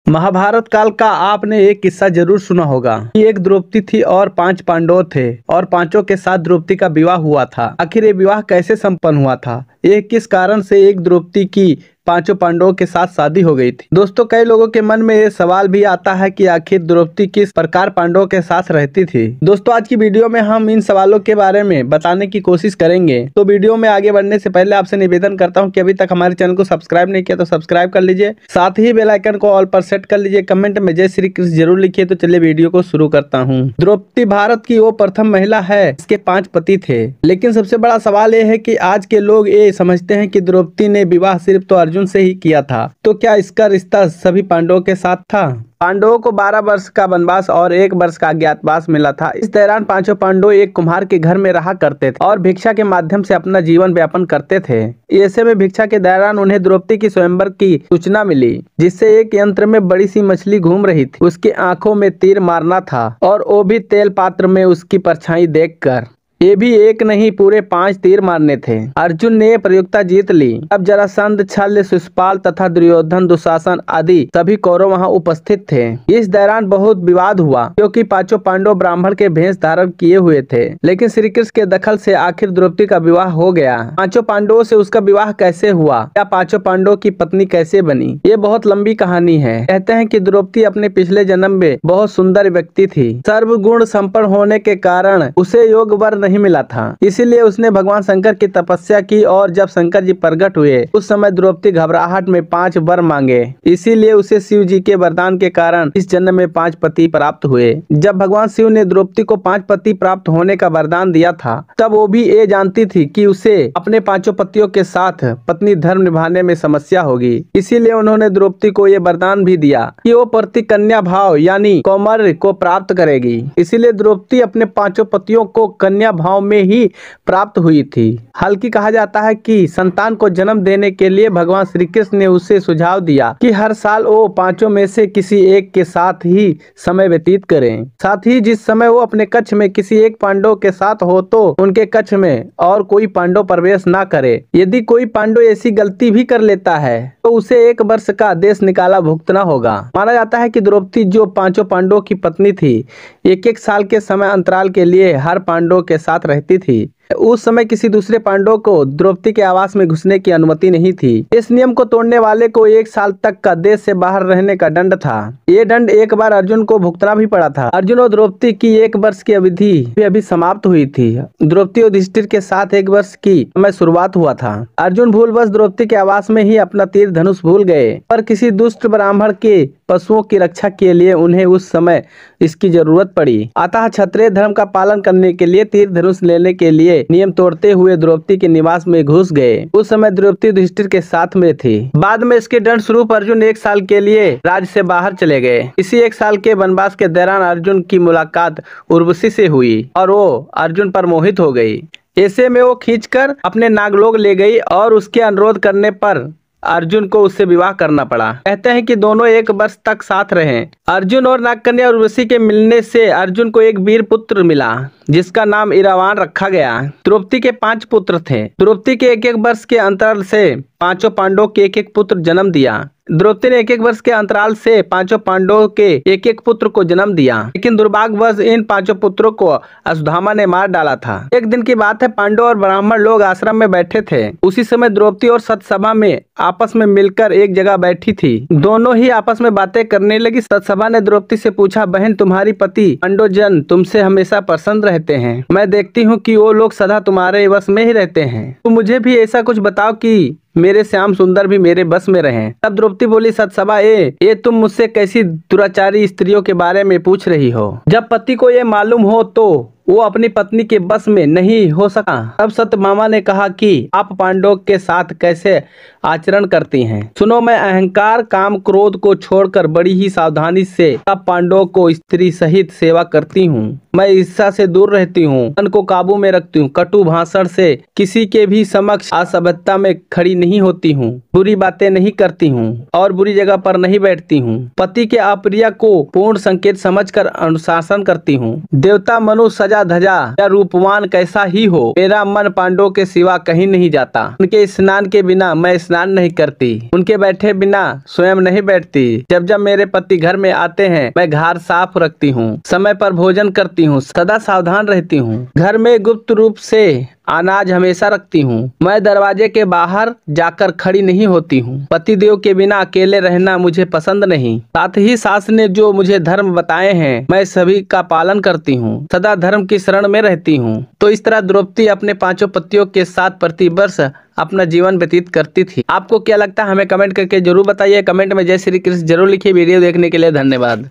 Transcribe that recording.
महाभारत काल का आपने एक किस्सा जरूर सुना होगा कि एक द्रौपदी थी और 5 पांडव थे और पांचों के साथ द्रौपदी का विवाह हुआ था। आखिर ये विवाह कैसे संपन्न हुआ था? ये किस कारण से एक द्रौपदी की 5 पांडवों के साथ शादी हो गई थी? दोस्तों, कई लोगों के मन में ये सवाल भी आता है कि आखिर द्रौपदी किस प्रकार पांडवों के साथ रहती थी। दोस्तों, आज की वीडियो में हम इन सवालों के बारे में बताने की कोशिश करेंगे। तो वीडियो में आगे बढ़ने से पहले आपसे निवेदन करता हूं कि अभी तक हमारे चैनल को सब्सक्राइब नहीं किया तो सब्सक्राइब कर लीजिए, साथ ही बेल आइकन को ऑल पर सेट कर लीजिए। कमेंट में जय श्री कृष्ण जरूर लिखिए। तो चलिए वीडियो को शुरू करता हूँ। द्रौपदी भारत की वो प्रथम महिला है जिसके 5 पति थे। लेकिन सबसे बड़ा सवाल ये है कि आज के लोग ये समझते हैं कि द्रौपदी ने विवाह सिर्फ तो अर्जुन से ही किया था, तो क्या इसका रिश्ता सभी पांडवों के साथ था? पांडवों को 12 वर्ष का वनवास और 1 वर्ष का अज्ञातवास मिला था। इस दौरान 5 पांडव एक कुम्हार के घर में रहा करते थे और भिक्षा के माध्यम से अपना जीवन व्यापन करते थे। ऐसे में भिक्षा के दौरान उन्हें द्रौपदी की स्वयंवर की सूचना मिली, जिससे एक यंत्र में बड़ी सी मछली घूम रही थी। उसकी आंखों में तीर मारना था और वो भी तेल पात्र में उसकी परछाई देखकर। ये भी एक नहीं, पूरे 5 तीर मारने थे। अर्जुन ने प्रतियोगिता जीत ली। अब जरासंध, छल्य, शिशुपाल तथा दुर्योधन, दुशासन आदि सभी कौरव वहां उपस्थित थे। इस दौरान बहुत विवाद हुआ क्योंकि 5 पांडव ब्राह्मण के भेष धारण किए हुए थे। लेकिन श्री कृष्ण के दखल से आखिर द्रौपदी का विवाह हो गया। 5 पांडवों से उसका विवाह कैसे हुआ या 5 पांडवों की पत्नी कैसे बनी, ये बहुत लंबी कहानी है। कहते हैं कि द्रौपदी अपने पिछले जन्म में बहुत सुंदर व्यक्ति थी। सर्वगुण संपन्न होने के कारण उसे योग वर नहीं मिला था, इसीलिए उसने भगवान शंकर की तपस्या की और जब शंकर जी प्रकट हुए उस समय द्रौपदी घबराहट में 5 वर मांगे। इसीलिए उसे शिव जी के वरदान के कारण इस जन्म में 5 पति प्राप्त हुए। जब भगवान शिव ने द्रौपदी को 5 पति प्राप्त होने का वरदान दिया था, तब वो भी ये जानती थी कि उसे अपने 5 पतियों के साथ पत्नी धर्म निभाने में समस्या होगी। इसीलिए उन्होंने द्रौपदी को ये वरदान भी दिया कि वो प्रति कन्या भाव यानी कौमार्य को प्राप्त करेगी। इसीलिए द्रौपदी अपने 5 पतियों को कन्या भाव में ही प्राप्त हुई थी। हालांकि कहा जाता है कि संतान को जन्म देने के लिए भगवान श्री कृष्ण ने उसे सुझाव दिया कि हर साल वो 5 में से किसी एक के साथ ही समय व्यतीत करें। साथ ही जिस समय वो अपने कक्ष में किसी एक पांडव के साथ हो तो उनके कक्ष में और कोई पांडव प्रवेश ना करे। यदि कोई पांडव ऐसी गलती भी कर लेता है तो उसे 1 वर्ष का देश निकाला भुगतना होगा। माना जाता है कि द्रौपदी जो 5 पांडवों की पत्नी थी, 1-1 साल के समय अंतराल के लिए हर पांडव के साथ रहती थी। उस समय किसी दूसरे पांडव को द्रौपदी के आवास में घुसने की अनुमति नहीं थी। इस नियम को तोड़ने वाले को 1 साल तक का देश से बाहर रहने का दंड था। ये दंड एक बार अर्जुन को भुगतना भी पड़ा था। अर्जुन और द्रौपदी की 1 वर्ष की अवधि अभी समाप्त हुई थी। द्रौपदी और युधिष्ठिर के साथ 1 वर्ष की समय शुरुआत हुआ था। अर्जुन भूलवश द्रौपदी के आवास में ही अपना तीर धनुष भूल गए, पर किसी दुष्ट ब्राह्मण के पशुओं की रक्षा के लिए उन्हें उस समय इसकी जरूरत पड़ी। अतः क्षत्रिय धर्म का पालन करने के लिए तीर धनुष लेने के लिए नियम तोड़ते हुए द्रौपदी के निवास में घुस गए। उस समय द्रौपदी युधिष्ठिर के साथ में थी। बाद में इसके दंड स्वरूप अर्जुन 1 साल के लिए राज्य से बाहर चले गए। इसी 1 साल के वनवास के दौरान अर्जुन की मुलाकात उर्वशी से हुई और वो अर्जुन पर मोहित हो गई। ऐसे में वो खींचकर अपने नागलोक ले गई और उसके अनुरोध करने पर अर्जुन को उससे विवाह करना पड़ा। कहते हैं कि दोनों 1 वर्ष तक साथ रहे। अर्जुन और नागकन्या उर्वशी के मिलने से अर्जुन को एक वीर पुत्र मिला जिसका नाम इरावान रखा गया। द्रौपदी के 5 पुत्र थे। द्रौपदी के 1-1 वर्ष के अंतराल से 5 पांडवों के 1-1 पुत्र जन्म दिया। द्रौपदी ने 1-1 वर्ष के अंतराल से 5 पांडवों के 1-1 पुत्र को जन्म दिया। लेकिन दुर्भाग्यवश इन 5 पुत्रों को अश्वत्थामा ने मार डाला था। एक दिन की बात है, पांडव और ब्राह्मण लोग आश्रम में बैठे थे। उसी समय द्रौपदी और सतसभा में आपस में मिलकर एक जगह बैठी थी। दोनों ही आपस में बातें करने लगी। सतसभा ने द्रौपदी से पूछा, बहन, तुम्हारी पति पांडवजन तुमसे हमेशा प्रसन्न रहते हैं। मैं देखती हूँ कि वो लोग सदा तुम्हारे वश में ही रहते हैं। तो मुझे भी ऐसा कुछ बताओ कि मेरे श्याम सुंदर भी मेरे बस में रहें। तब द्रौपदी बोली, सतसभा, ये तुम मुझसे कैसी दुराचारी स्त्रियों के बारे में पूछ रही हो? जब पति को ये मालूम हो तो वो अपनी पत्नी के बस में नहीं हो सका। तब सत्यभामा ने कहा कि आप पांडवों के साथ कैसे आचरण करती हैं। सुनो, मैं अहंकार, काम, क्रोध को छोड़कर बड़ी ही सावधानी से सब पांडवों को स्त्री सहित सेवा करती हूँ। मैं ईर्ष्या से दूर रहती हूँ, मन को काबू में रखती हूँ, कटु भाषण से किसी के भी समक्ष असभ्यता में खड़ी नहीं होती हूँ, बुरी बातें नहीं करती हूँ और बुरी जगह पर नहीं बैठती हूँ। पति के अप्रिय को पूर्ण संकेत समझकर अनुशासन करती हूँ। देवता मनुष्य सजा सजा धजा या रूपवान कैसा ही हो, मेरा मन पांडवों के सिवा कहीं नहीं जाता। उनके स्नान के बिना मैं स्नान नहीं करती, उनके बैठे बिना स्वयं नहीं बैठती। जब जब मेरे पति घर में आते हैं मैं घर साफ रखती हूँ, समय पर भोजन करती हूँ, सदा सावधान रहती हूँ। घर में गुप्त रूप से अनाज हमेशा रखती हूँ। मैं दरवाजे के बाहर जाकर खड़ी नहीं होती हूँ। पतिदेव के बिना अकेले रहना मुझे पसंद नहीं। साथ ही सास ने जो मुझे धर्म बताए हैं मैं सभी का पालन करती हूँ, सदा धर्म की शरण में रहती हूँ। तो इस तरह द्रौपदी अपने 5 पतियों के साथ प्रतिवर्ष अपना जीवन व्यतीत करती थी। आपको क्या लगता है हमें कमेंट करके जरूर बताइए। कमेंट में जय श्री कृष्ण जरूर लिखिए। वीडियो देखने के लिए धन्यवाद।